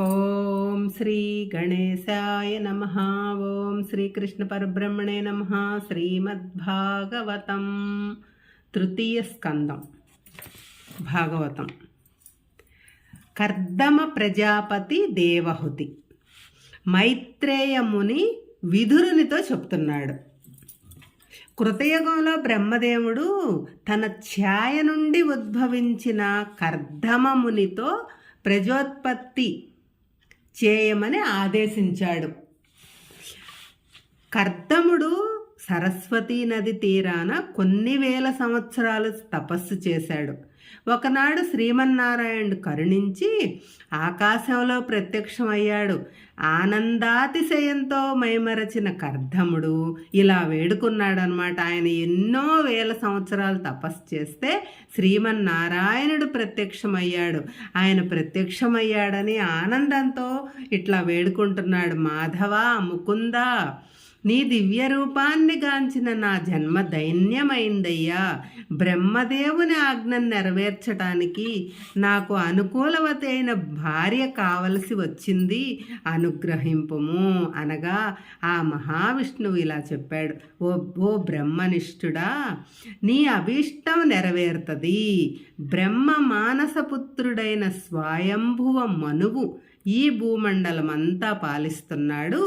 ఓం శ్రీ గణేశాయ నమః. ఓం శ్రీకృష్ణ పరబ్రహ్మణే నమః. శ్రీమద్భాగవతం తృతీయ స్కందం. భాగవతం. కర్దమ ప్రజాపతి దేవహుతి. మైత్రేయ ముని విదురునితో చెప్తున్నాడు. కృతయుగంలో బ్రహ్మదేవుడు తన ఛాయ నుండి ఉద్భవించిన కర్దమ మునితో ప్రజోత్పత్తి చేయమని ఆదేశించాడు. కర్దముడు సరస్వతీ నది తీరాన కొన్ని వేల సంవత్సరాలు తపస్సు చేశాడు. ఒకనాడు శ్రీమన్నారాయణుడు కరుణించి ఆకాశంలో ప్రత్యక్షమయ్యాడు. ఆనందాతిశయంతో మైమరచిన కర్దముడు ఇలా వేడుకున్నాడనమాట. ఆయన ఎన్నో వేల సంవత్సరాలు తపస్సు చేస్తే శ్రీమన్నారాయణుడు ప్రత్యక్షమయ్యాడు. ఆయన ప్రత్యక్షమయ్యాడని ఆనందంతో ఇట్లా వేడుకుంటున్నాడు. మాధవ, ముకుంద, నీ దివ్య రూపాన్ని గాంచిన నా జన్మ దైన్యమైందయ్యా. బ్రహ్మదేవుని ఆజ్ఞను నెరవేర్చడానికి నాకు అనుకూలవతి అయిన భార్య కావలసి వచ్చింది, అనుగ్రహింపుము అనగా ఆ మహావిష్ణువు ఇలా చెప్పాడు. ఓ బ్రహ్మనిష్ఠుడా, నీ అభీష్టం నెరవేరుతుంది. బ్రహ్మ మానసపుత్రుడైన స్వయంభువ మనువు ఈ భూమండలమంతా పాలిస్తున్నాడు.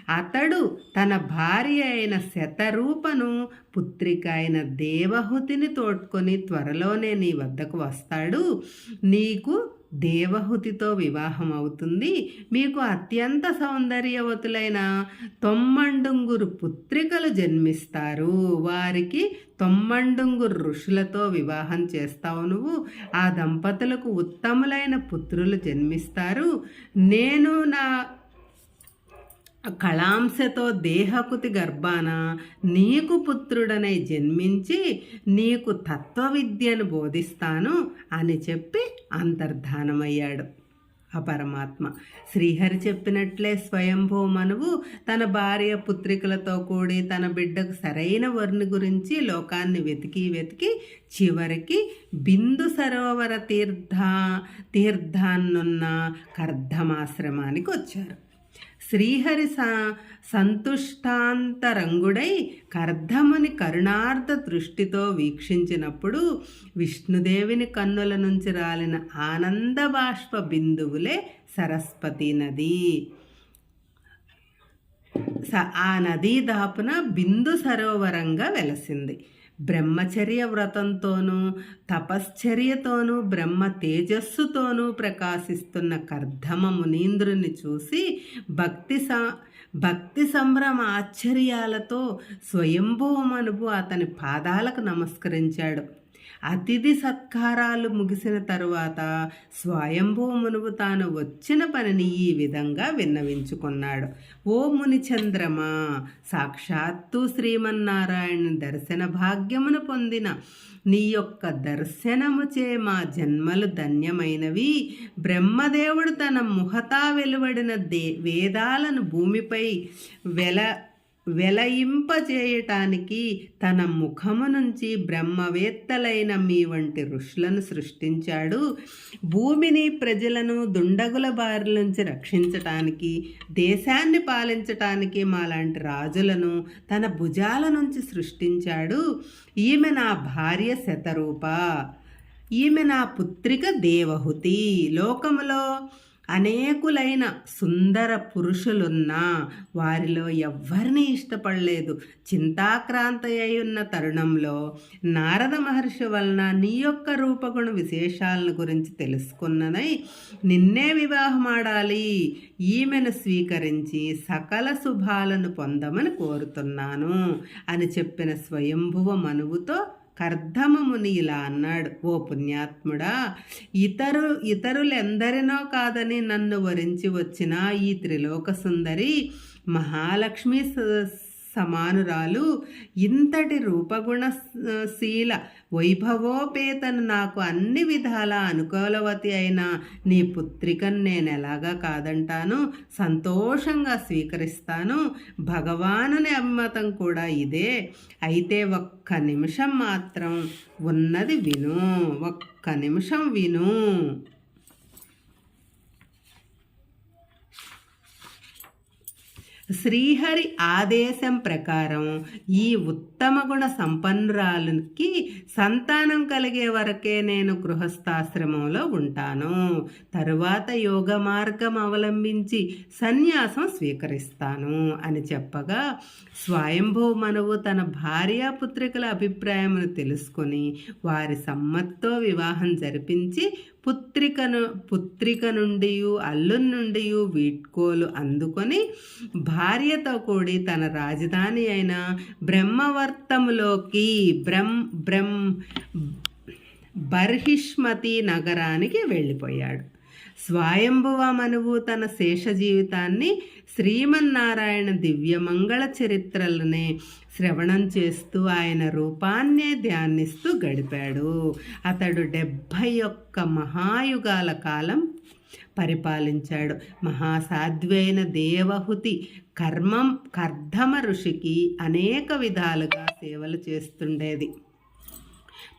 అతడు తన భార్య అయిన శతరూపను, పుత్రిక అయిన దేవహుతిని తోడ్కొని త్వరలోనే నీ వద్దకు వస్తాడు. నీకు దేవహుతితో వివాహం అవుతుంది. మీకు అత్యంత సౌందర్యవతులైన 90 పుత్రికలు జన్మిస్తారు. వారికి 90 ఋషులతో వివాహం చేస్తావు నువ్వు. ఆ దంపతులకు ఉత్తములైన పుత్రులు జన్మిస్తారు. నేను నా కళాంశతో దేహకుతి గర్భాన నీకు పుత్రుడనై జన్మించి నీకు తత్వవిద్యను బోధిస్తాను అని చెప్పి అంతర్ధానమయ్యాడు ఆ పరమాత్మ. శ్రీహరి చెప్పినట్లే స్వయంభూ మనువు తన భార్య పుత్రికలతో కూడి తన బిడ్డకు సరైన వరుని గురించి లోకాన్ని వెతికి చివరికి బిందు సరోవర తీర్థాన్నున్న కర్దమాశ్రమానికి వచ్చారు. శ్రీహరి సంతుష్టాంతరంగుడై కర్దముని కరుణార్థ దృష్టితో వీక్షించినప్పుడు విష్ణుదేవిని కన్నుల నుంచి రాలిన ఆనంద బాష్ప బిందువులే సరస్వతి నది. ఆ నదీ దాపున బిందు సరోవరంగా వెలసింది. బ్రహ్మచర్య వ్రతంతోనూ తపశ్చర్యతోనూ బ్రహ్మ తేజస్సుతోనూ ప్రకాశిస్తున్న కర్దమ మునీంద్రుని చూసి భక్తి సంభ్రమ ఆశ్చర్యాలతో స్వయంభూమనువు అతని పాదాలకు నమస్కరించాడు. అతిథి సత్కారాలు ముగిసిన తరువాత స్వయంభూమనువు తాను వచ్చిన పనిని ఈ విధంగా విన్నవించుకున్నాడు. ఓ మునిచంద్రమా, సాక్షాత్తు శ్రీమన్నారాయణ దర్శన భాగ్యమును పొందిన నీ యొక్క దర్శనముచే మా జన్మలు ధన్యమైనవి. బ్రహ్మదేవుడు తన ముఖతా వెలువడిన వేదాలను భూమిపై వెలయింపజేయటానికి తన ముఖము నుంచి బ్రహ్మవేత్తలైన మీ వంటి ఋషులను సృష్టించాడు. భూమిని, ప్రజలను దుండగుల బారి నుంచి రక్షించటానికి, దేశాన్ని పాలించటానికి మాలాంటి రాజులను తన భుజాల నుంచి సృష్టించాడు. ఈమె నా భార్య శతరూప, ఈమె నా పుత్రిక దేవహుతి. లోకములో అనేకులైన సుందర పురుషులున్నా వారిలో ఎవ్వరిని ఇష్టపడలేదు. చింతాక్రాంత అయి ఉన్న తరుణంలో నారద మహర్షి వలన నీ యొక్క రూపగుణ విశేషాలను గురించి తెలుసుకున్ననై నిన్నే వివాహమాడాలి. ఈమెను స్వీకరించి సకల శుభాలను పొందమని కోరుతున్నాను అని చెప్పిన స్వయంభువ మనువుతో కర్దమముని ఇలా అన్నాడు. ఓ పుణ్యాత్ముడా, ఇతరులెందరినో కాదని నన్ను వరించి వచ్చిన ఈ త్రిలోక సుందరి మహాలక్ష్మి సమానురాలు, ఇంతటి రూపగుణశీల వైభవోపేతను నాకు అన్ని విధాల అనుకూలవతి అయిన నీ పుత్రికను నేను ఎలాగా కాదంటాను, సంతోషంగా స్వీకరిస్తాను. భగవానుని అభిమతం కూడా ఇదే. అయితే ఒక్క నిమిషం మాత్రం ఉన్నది విను, ఒక్క నిమిషం విను. శ్రీహరి ఆదేశం ప్రకారం ఈ ఉత్తమ గుణ సంపన్నురాలుకి సంతానం కలిగే వరకే నేను గృహస్థాశ్రమంలో ఉంటాను. తరువాత యోగ మార్గం అవలంబించి సన్యాసం స్వీకరిస్తాను అని చెప్పగా, స్వయంభూ మనువు తన భార్యాపుత్రికల అభిప్రాయమును తెలుసుకొని వారి సమ్మతితో వివాహం జరిపించి పుత్రిక నుండి అల్లుని నుండి వీడ్కోలు అందుకొని భార్యతో కూడి తన రాజధాని అయిన బ్రహ్మవర్తములోకి బర్హిష్మతి నగరానికి వెళ్ళిపోయాడు. స్వయంభువ మనువు తన శేష జీవితాన్ని శ్రీమన్నారాయణ దివ్యమంగళ చరిత్రలనే శ్రవణం చేస్తూ ఆయన రూపాన్నే ధ్యానిస్తూ గడిపాడు. అతడు 71 మహాయుగాల కాలం పరిపాలించాడు. మహాసాధ్వి అయిన దేవహుతి కర్ధమ ఋషికి అనేక విధాలుగా సేవలు చేస్తుండేది.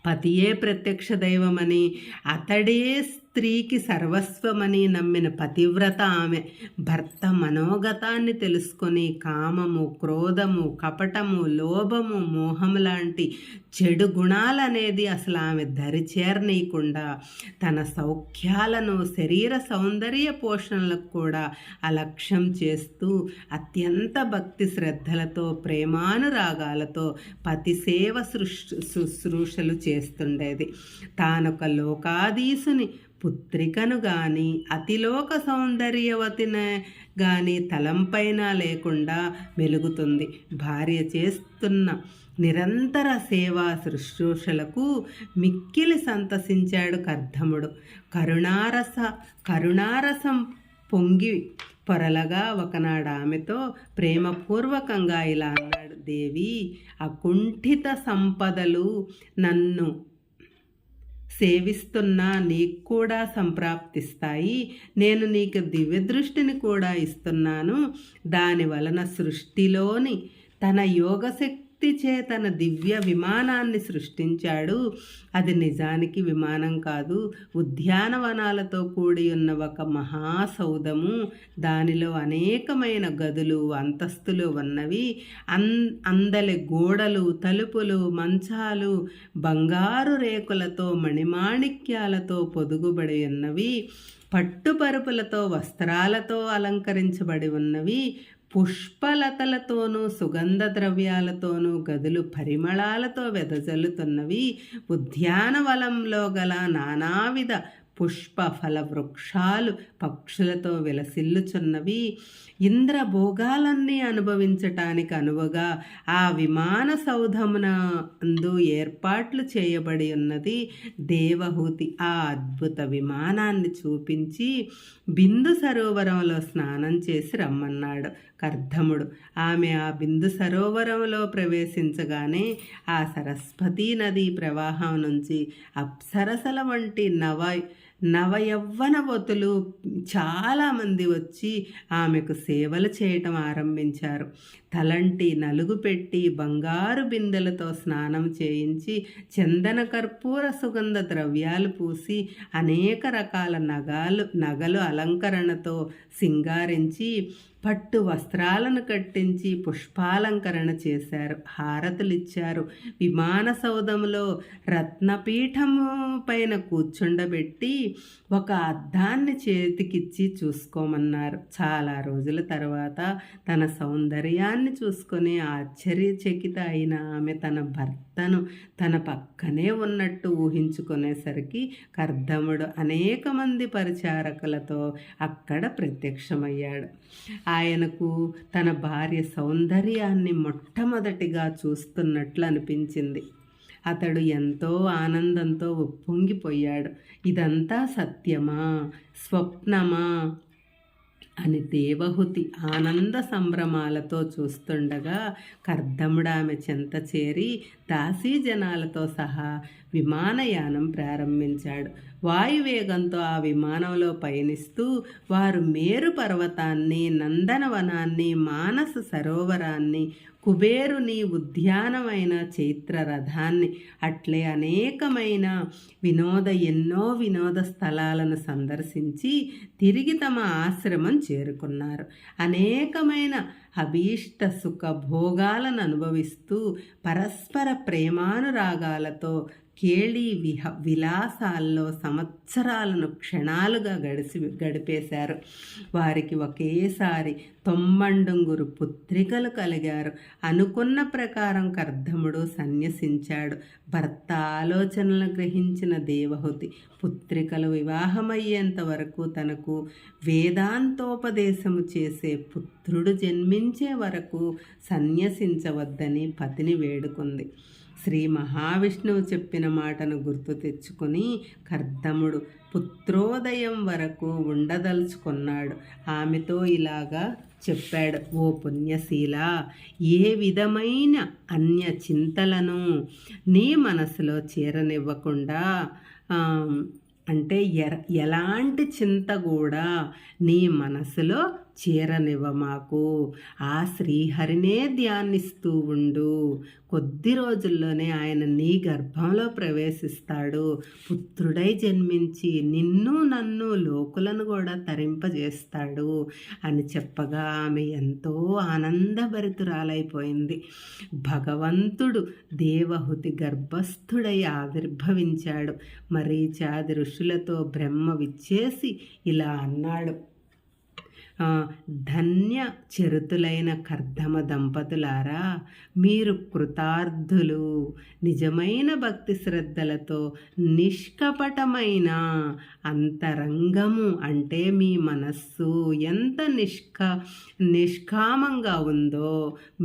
పతియే ప్రత్యక్ష దైవమని, అతడే స్త్రీకి సర్వస్వమని నమ్మిన పతివ్రత ఆమె. భర్త మనోగతాన్ని తెలుసుకొని కామము, క్రోధము, కపటము, లోభము, మోహము లాంటి చెడు గుణాలనేది అసలు ఆమె దరిచేరనీయకుండా తన సౌఖ్యాలను, శరీర సౌందర్య పోషణలకు కూడా అలక్ష్యం చేస్తూ అత్యంత భక్తి శ్రద్ధలతో, ప్రేమానురాగాలతో పతి సేవ శుశ్రూషలు చేస్తుండేది. తానొక లోకాధీశుని పుత్రికను గాని, అతిలోక సౌందర్యవతిని గాని తలంపైన లేకుండా మెలుగుతుంది. భార్య చేస్తున్న నిరంతర సేవా శుశ్రూషలకు మిక్కిలి సంతసించాడు కర్ధముడు. కరుణారసం పొంగి పొరలగా ఒకనాడు ఆమెతో ప్రేమపూర్వకంగా ఇలా అన్నాడు: దేవి, అకుంఠిత సంపదలు నన్ను సేవిస్తున్నా నీకు కూడా సంప్రాప్తిస్తాయి. నేను నీకు దివ్యదృష్టిని కూడా ఇస్తున్నాను. దాని వలన సృష్టిలోని తన యోగశక్తి చే తన దివ్య విమానాన్ని సృష్టించాడు. అది నిజానికి విమానం కాదు, ఉద్యానవనాలతో కూడి ఉన్న ఒక మహాసౌధము. దానిలో అనేకమైన గదులు, అంతస్తులు ఉన్నవి. అందలి గోడలు, తలుపులు, మంచాలు బంగారు రేకులతో, మణిమాణిక్యాలతో పొదుగుబడి ఉన్నవి. పట్టుపరుపులతో, వస్త్రాలతో అలంకరించబడి ఉన్నవి. పుష్పలతలతోనూ సుగంధ ద్రవ్యాలతోనూ గదులు పరిమళాలతో వెదజల్లుతున్నవి. ఉద్యానవనంలో గల నానావిధ పుష్ప ఫల వృక్షాలు పక్షులతో విలసిల్లుచున్నవి. ఇంద్రభోగాలన్నీ అనుభవించటానికి అనువుగా ఆ విమాన సౌధమునందు ఏర్పాట్లు చేయబడి ఉన్నది. దేవహూతి ఆ అద్భుత విమానాన్ని చూపించి బిందు సరోవరంలో స్నానం చేసి రమ్మన్నాడు కర్ధముడు. ఆమె ఆ బిందు సరోవరంలో ప్రవేశించగానే ఆ సరస్వతీ నదీ ప్రవాహం నుంచి అప్సరసల వంటి నవయవ్వనవతులు చాలామంది వచ్చి ఆమెకు సేవలు చేయటం ఆరంభించారు. తలంటి నలుగు పెట్టి బంగారు బిందెలతో స్నానం చేయించి చందన కర్పూర సుగంధ ద్రవ్యాలు పూసి అనేక రకాల నగలు అలంకరణతో సింగారించి పట్టు వస్త్రాలను కట్టించి పుష్పాలంకరణ చేశారు. హారతులిచ్చారు. విమాన సౌధంలో రత్నపీఠము పైన కూర్చుండబెట్టి ఒక అద్దాన్ని చేతికిచ్చి చూసుకోమన్నారు. చాలా రోజుల తర్వాత తన సౌందర్యాన్ని చూసుకొని ఆశ్చర్యచకిత అయిన ఆమె తన భర్తను తన పక్కనే ఉన్నట్టు ఊహించుకునేసరికి కర్ధముడు అనేక మంది పరిచారకులతో అక్కడ ప్రత్యక్షమయ్యాడు. ఆయనకు తన భార్య సౌందర్యాన్ని మొట్టమొదటిగా చూస్తున్నట్లు అనిపించింది. అతడు ఎంతో ఆనందంతో ఉప్పొంగిపోయాడు. ఇదంతా సత్యమా, స్వప్నమా అని దేవహుతి ఆనంద సంభ్రమాలతో చూస్తుండగా కర్ధముడు ఆమె చెంత చేరి దాసీజనాలతో సహా విమానయానం ప్రారంభించాడు. వాయువేగంతో ఆ విమానంలో పయనిస్తూ వారు మేరు పర్వతాన్ని, నందనవనాన్ని, మానస సరోవరాన్ని, కుబేరుని ఉద్యానమైన చైత్ర రథాన్ని, అట్లే అనేకమైన ఎన్నో వినోద స్థలాలను సందర్శించి తిరిగి తమ ఆశ్రమం చేరుకున్నారు. అనేకమైన అభీష్ట సుఖ భోగాలను అనుభవిస్తూ పరస్పర ప్రేమానురాగాలతో కేళి విలాసాల్లో సంవత్సరాలను క్షణాలుగా గడిపేశారు. వారికి ఒకేసారి 90 పుత్రికలు కలిగారు. అనుకున్న ప్రకారం కర్దముడు సన్యసించాడు. భర్త ఆలోచనలు గ్రహించిన దేవహూతి పుత్రికలు వివాహమయ్యేంత వరకు తనకు వేదాంతోపదేశము చేసే పుత్రుడు జన్మించే వరకు సన్యసించవద్దని పతిని వేడుకుంది. శ్రీ మహావిష్ణువు చెప్పిన మాటను గుర్తు తెచ్చుకుని కర్దముడు పుత్రోదయం వరకు ఉండదలుచుకున్నాడు. ఆమెతో ఇలాగా చెప్పాడు: ఓ పుణ్యశీల, ఏ విధమైన అన్య చింతలను నీ మనసులో చేరనివ్వకుండా, అంటే ఎలాంటి చింత కూడా నీ మనసులో చేరనివ్వమాకు. ఆ శ్రీహరినే ధ్యానిస్తూ ఉండు. కొద్ది రోజుల్లోనే ఆయన నీ గర్భంలో ప్రవేశిస్తాడు. పుత్రుడై జన్మించి నిన్ను నన్ను లోకులను కూడా తరింపజేస్తాడు అని చెప్పగా ఆమె ఎంతో ఆనందభరితురాలైపోయింది. భగవంతుడు దేవహూతి గర్భస్థుడై ఆవిర్భవించాడు. మరీచాది ఋషులతో బ్రహ్మ విచ్చేసి ఇలా అన్నాడు: ధన్య చరితులైన కర్దమ దంపతులారా, మీరు కృతార్థులు. నిజమైన భక్తి శ్రద్ధలతో నిష్కపటమైన అంతరంగము అంటే మీ మనస్సు ఎంత నిష్కామంగా ఉందో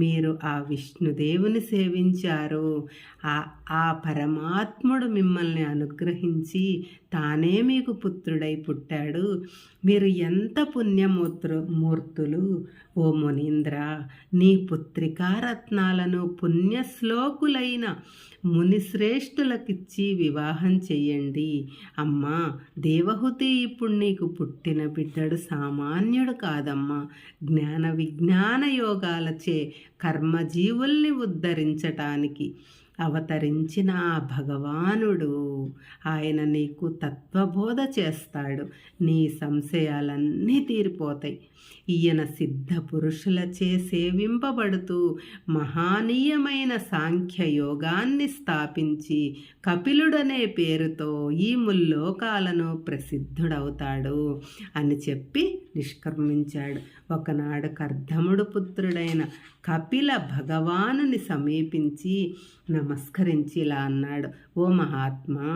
మీరు ఆ విష్ణుదేవుని సేవించారు. ఆ పరమాత్ముడు మిమ్మల్ని అనుగ్రహించి తానే మీకు పుత్రుడై పుట్టాడు. మీరు ఎంత పుణ్యమూర్తులు ఓ మునీంద్ర. నీ పుత్రికారత్నాలను పుణ్యశ్లోకులైన మునిశ్రేష్ఠులకిచ్చి వివాహం చెయ్యండి. అమ్మా దేవహూతి, ఇప్పుడు నీకు పుట్టిన బిడ్డడు సామాన్యుడు కాదమ్మా. జ్ఞాన విజ్ఞాన యోగాలచే కర్మజీవుల్ని ఉద్ధరించటానికి అవతరించిన ఆ భగవానుడు. ఆయన నీకు తత్వబోధ చేస్తాడు. నీ సంశయాలన్నీ తీరిపోతాయి. ఈయన సిద్ధ పురుషులచే సేవింపబడుతూ మహానీయమైన సాంఖ్య యోగాన్ని స్థాపించి కపిలుడనే పేరుతో ఈ ముల్లోకాలను ప్రసిద్ధుడవుతాడు అని చెప్పి నిష్క్రమించాడు. ఒకనాడు కర్దముడు పుత్రుడైన కపిల భగవానుని సమీపించి నమస్కరించి ఇలా అన్నాడు: ఓ మహాత్మా,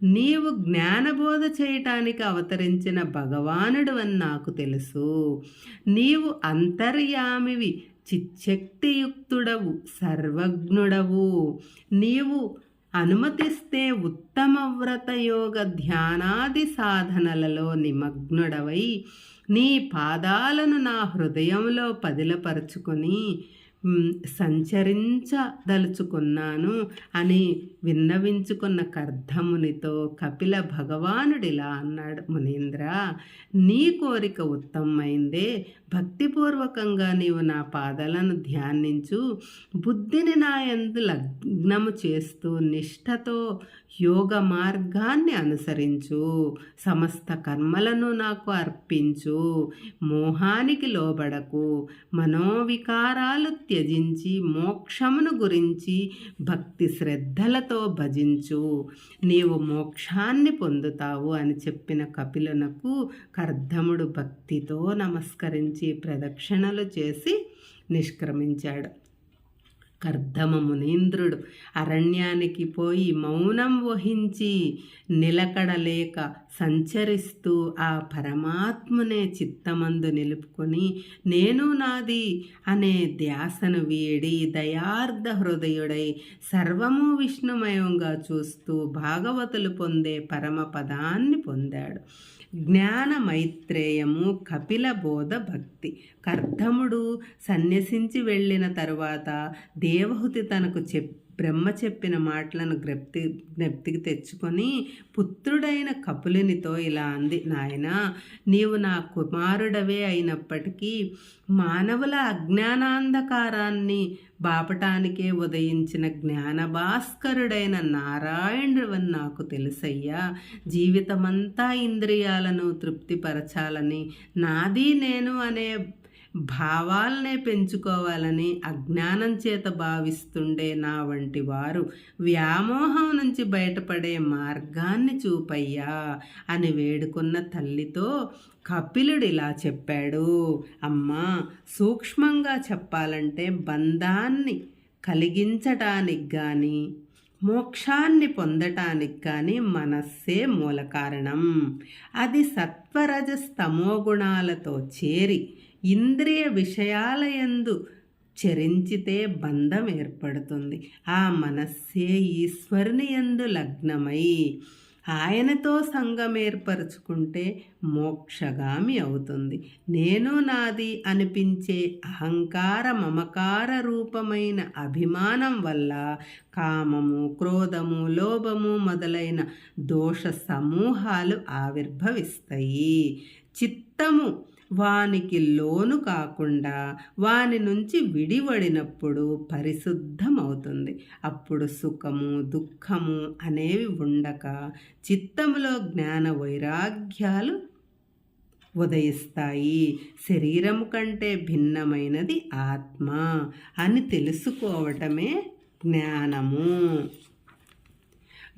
నీవు జ్ఞానబోధ చేయటానికి అవతరించిన భగవానుడు అని నాకు తెలుసు. నీవు అంతర్యామివి, చిచ్చక్తియుక్తుడవు, సర్వజ్ఞుడవు. నీవు అనుమతిస్తే ఉత్తమ వ్రత యోగ ధ్యానాది సాధనలలో నిమగ్నుడవై నీ పాదాలను నా హృదయంలో పదిలపరుచుకొని సంచరించదలుచుకున్నాను అని విన్నవించుకున్న కర్దమునితో కపిల భగవానుడిలా అన్నాడు: మునీంద్ర, నీ కోరిక ఉత్తమమైందే. భక్తిపూర్వకంగా నీవు నా పాదాలను ధ్యానించు. బుద్ధిని నా యందు లగ్నము చేస్తూ నిష్ఠతో యోగ మార్గాన్ని అనుసరించు. సమస్త కర్మలను నాకు అర్పించు. మోహానికి లోబడకు. మనోవికారాలు త్యజించి మోక్షమును గురించి భక్తి శ్రద్ధలతో భజించు. నీవు మోక్షాన్ని పొందుతావు అని చెప్పిన కపిలునకు కర్దముడు భక్తితో నమస్కరించి ప్రదక్షిణలు చేసి నిష్క్రమించాడు. కర్దమ మునీంద్రుడు అరణ్యానికి పోయి మౌనం వహించి నిలకడలేక సంచరిస్తూ ఆ పరమాత్మనే చిత్తమందు నిలుపుకొని నేను నాది అనే ధ్యాసను వీడి దయార్ధ హృదయుడై సర్వము విష్ణుమయంగా చూస్తూ భాగవతులు పొందే పరమపదాన్ని పొందాడు. జ్ఞాన మైత్రేయము, కపిల బోధ, భక్తి. కర్దముడు సన్యసించి వెళ్ళిన తరువాత దేవహూతి తనకు బ్రహ్మ చెప్పిన మాటలను జ్ఞప్తికి తెచ్చుకొని పుత్రుడైన కపులునితో ఇలా అంది, నాయనా, నీవు నా కుమారుడవే అయినప్పటికీ మానవుల అజ్ఞానాంధకారాన్ని బాపటానికే ఉదయించిన జ్ఞానభాస్కరుడైన నారాయణుడవని నాకు తెలుసయ్యా. జీవితమంతా ఇంద్రియాలను తృప్తిపరచాలని, నాది నేను అనే భావాలనే పెంచుకోవాలని అజ్ఞానం చేత భావిస్తుండే నా వంటి వారు వ్యామోహం నుంచి బయటపడే మార్గాన్ని చూపయ్యా అని వేడుకున్న తల్లితో కపిలుడు ఇలా చెప్పాడు, అమ్మా, సూక్ష్మంగా చెప్పాలంటే బంధాన్ని కలిగించటానికి కానీ మోక్షాన్ని పొందటానికి కానీ మనస్సే మూల కారణం. అది సత్వరజస్తమో గుణాలతో చేరి ఇంద్రియ విషయాలయందు చరించితే బంధం ఏర్పడుతుంది. ఆ మనస్సే ఈశ్వరుని యందు లగ్నమై ఆయనతో సంగం ఏర్పరచుకుంటే మోక్షగామి అవుతుంది. నేను నాది అనిపించే అహంకార మమకార రూపమైన అభిమానం వల్ల కామము, క్రోధము, లోభము మొదలైన దోష సమూహాలు ఆవిర్భవిస్తాయి. చిత్తము వానికి లోను కాకుండా వాని నుంచి విడివడినప్పుడు పరిశుద్ధమవుతుంది. అప్పుడు సుఖము, దుఃఖము అనేవి ఉండక చిత్తములో జ్ఞాన వైరాగ్యాలు ఉదయిస్తాయి. శరీరము కంటే భిన్నమైనది ఆత్మ అని తెలుసుకోవటమే జ్ఞానము.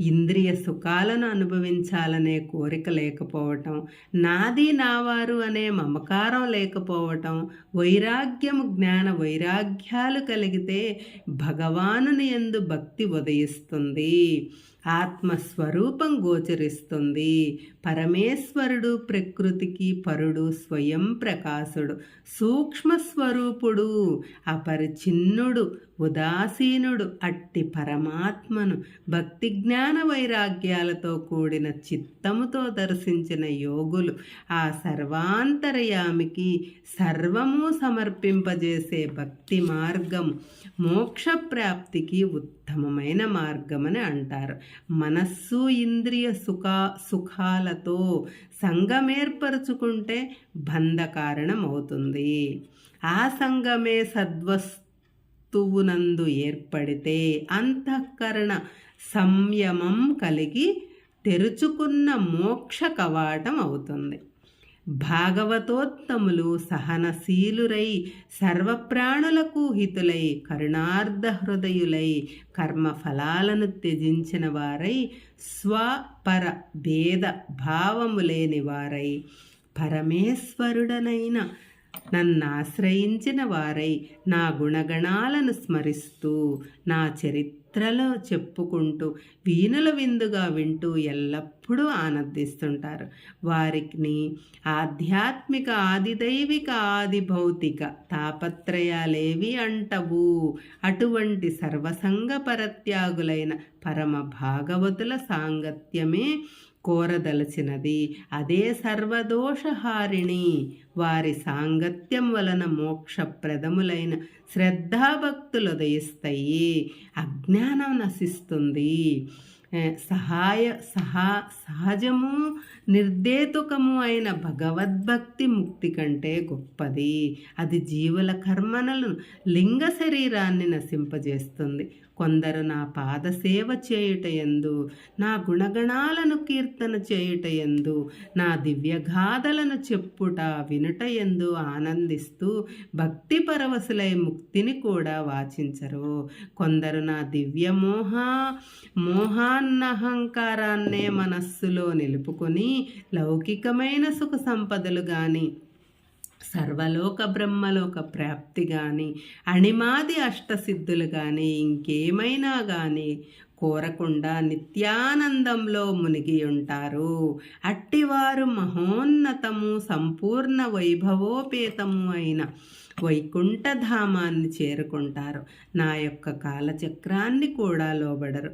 ఇంద్రియ సుఖాలను అనుభవించాలనే కోరిక లేకపోవటం, నాది నావారు అనే మమకారం లేకపోవటం, వైరాగ్యము జ్ఞాన వైరాగ్యాలు కలిగితే భగవానుని యందు భక్తి ఉదయిస్తుంది. ఆత్మస్వరూపం గోచరిస్తుంది. పరమేశ్వరుడు ప్రకృతికి పరుడు, స్వయం ప్రకాశుడు, సూక్ష్మస్వరూపుడు, అపరిచిన్నుడు, ఉదాసీనుడు. అట్టి పరమాత్మను భక్తి జ్ఞాన వైరాగ్యాలతో కూడిన చిత్తముతో దర్శించిన యోగులు ఆ సర్వాంతర్యామికి సర్వము సమర్పింపజేసే భక్తి మార్గం మోక్షప్రాప్తికి ఉత్తమమైన మార్గమని అంటారు. మనస్సు ఇంద్రియ సుఖాలతో సంగమేర్పరచుకుంటే బంధ కారణం అవుతుంది. ఆ సంగమే సద్వస్తువునందు ఏర్పడితే అంతఃకరణ సంయమం కలిగి తెరుచుకున్న మోక్ష కవాటం అవుతుంది. భాగవతోత్తములు సహనశీలురై సర్వప్రాణులకు హితులై కరుణార్ధ హృదయులై కర్మఫలాలను త్యజించిన వారై స్వపర భేద భావము లేని వారై పరమేశ్వరుడనైన నన్నాశ్రయించిన వారై నా గుణగణాలను స్మరిస్తూ నా చరిత్రలో చెప్పుకుంటూ వీణుల విందుగా వింటూ ఎల్లప్పుడూ ఆనందిస్తుంటారు. వారికి ఆధ్యాత్మిక, ఆదిదైవిక, ఆది భౌతిక తాపత్రయాలేవి అంటవు. అటువంటి సర్వసంగ పరత్యాగులైన పరమ భాగవతుల సాంగత్యమే కోరదలచినది. అదే సర్వదోషహారిణి. వారి సాంగత్యం వలన మోక్షప్రదములైన శ్రద్ధాభక్తులు ఉదయిస్తాయి. అజ్ఞానం నశిస్తుంది. సహజము నిర్దేతుకము అయిన భగవద్భక్తి ముక్తి కంటే గొప్పది. అది జీవుల కర్మలను లింగ శరీరాన్ని నశింపజేస్తుంది. కొందరు నా పాదసేవ చేయుటయందు, నా గుణగణాలను కీర్తన చేయుటయందు, నా దివ్యగాథలను చెప్పుట వినుటయందు ఆనందిస్తూ భక్తి పరవశులై ముక్తిని కూడా వాచించరు. కొందరు నా దివ్య మోహాన్నహంకారాన్నే మనస్సులో నిలుపుకొని లౌకికమైన సుఖ సంపదలు కానీ సర్వలోక బ్రహ్మలోక ప్రాప్తి కానీ అణిమాది అష్టసిద్ధులు కానీ ఇంకేమైనా కానీ కోరకుండా నిత్యానందంలో మునిగి ఉంటారు. అట్టివారు మహోన్నతము సంపూర్ణ వైభవోపేతము అయిన వైకుంఠధామాన్ని చేరుకుంటారు. నా యొక్క కాలచక్రాన్ని కూడా లోబడరు.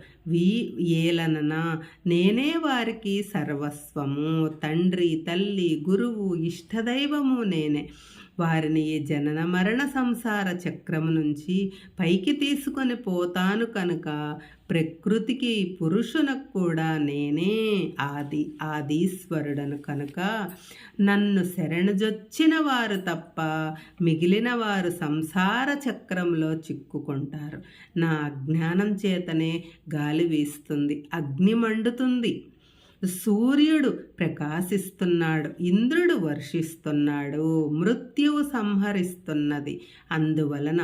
ఏలననా నేనే వారికి సర్వస్వము. తండ్రి, తల్లి, గురువు, ఇష్టదైవము నేనే. వారిని ఈ జనన మరణ సంసార చక్రము నుంచి పైకి తీసుకొని పోతాను కనుక ప్రకృతికి పురుషునకు కూడా నేనే ఆదీశ్వరుడను కనుక నన్ను శరణుజొచ్చిన వారు తప్ప మిగిలిన వారు సంసార చక్రంలో చిక్కుకుంటారు. నా అజ్ఞానం చేతనే గాలి వీస్తుంది, అగ్ని మండుతుంది, సూర్యుడు ప్రకాశిస్తున్నాడు, ఇంద్రుడు వర్షిస్తున్నాడు, మృత్యువు సంహరిస్తున్నది. అందువలన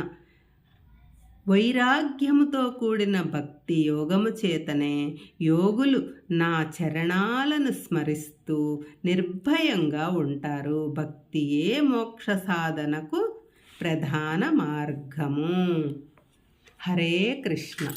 వైరాగ్యముతో కూడిన భక్తి యోగము చేతనే యోగులు నా చరణాలను స్మరిస్తూ నిర్భయంగా ఉంటారు. భక్తియే మోక్ష సాధనకు ప్రధాన మార్గము. హరే కృష్ణ.